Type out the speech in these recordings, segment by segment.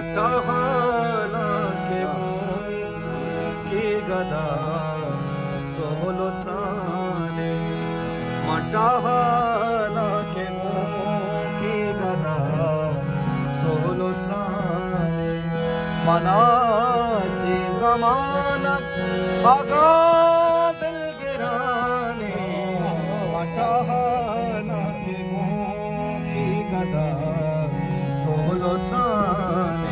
मटाहाला के की गदा सोलो त्राने मटाहाला के की गदा सोलो त्राने मनाची जमानत आगा दिल गिराने मटाहाला के की गदा सोलो त्राने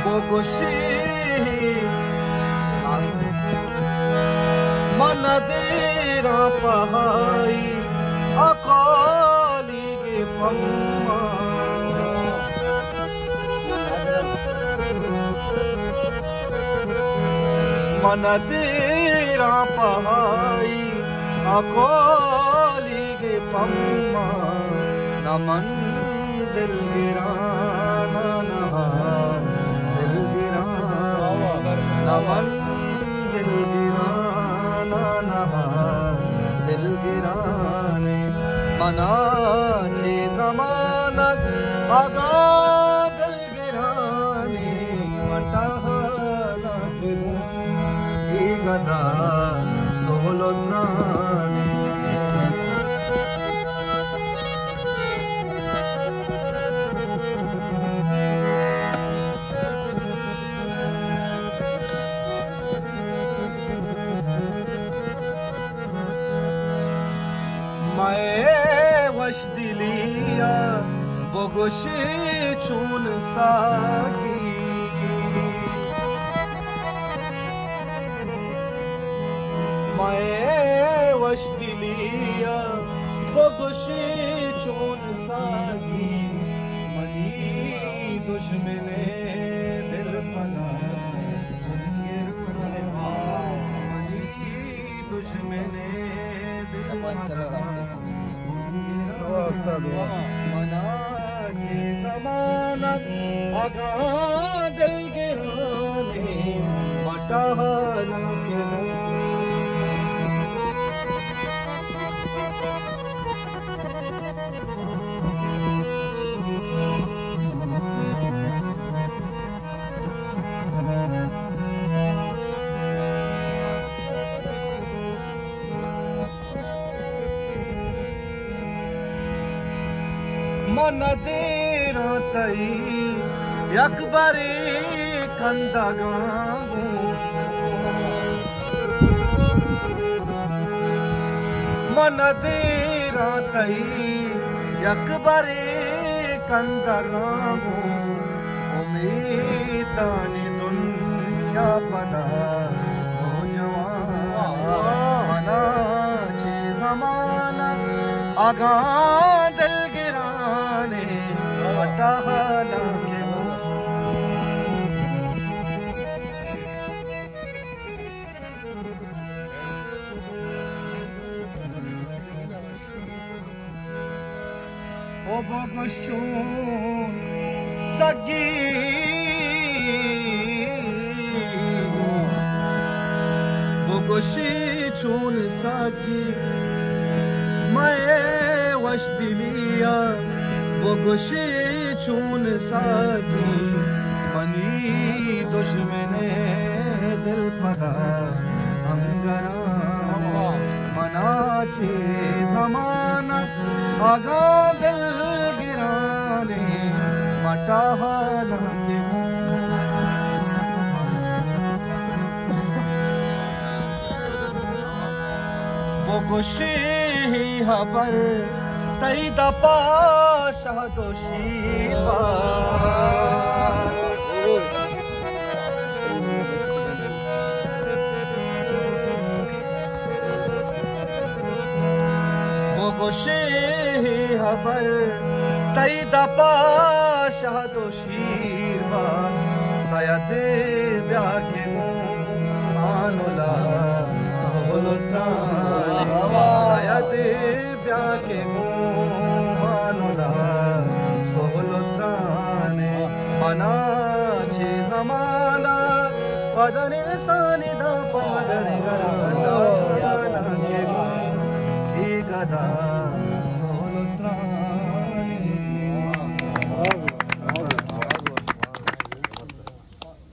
बोगोशी मन देरा पहाई अकाली के पम्मा मन देरा पहाई अकाली के पम्मा नमन दिल गिराना नहा दिल गिराना नमन दिल गिराना नहा दिल गिराने मनाची जमानत आगा दिल गिराने मटाहाला के की गदा सोलो त्राने मैं वश दिलिया बोगोशी चून सागी मैं वश दिलिया बोगोशी चून सागी मनी दुश्मने दिल पना मनी दुश्मने दिल पना मनाची जमानत आगा दिल गिराने मटाहाला के मन देरा तई यकबरी कंदगांगू मन देरा तई यकबरी कंदगांगू उम्मीदानी दुनिया पदा नौजवान मनाची जमानत आगा दिल गिराने मटाहाला के ओ बोगोशी सगी बोगोशी चून सागी मैं वश दिलिया बोगोशी चून सागी मनी दुश्मने दिल पदा अंगरा मनाची जमानत आगा दिल गिराने मटाहाला के बोगोशी हबर तई दपा शादोशी बोगोशी हबर तई दपा शादोशी सयदे ब्यागे मानुला सोलो त्राने सयदे ब्यागे मानुला सोलो त्राने मनाची जमानत पदनि सानि धा पमगरि गर सदा के ठी गदा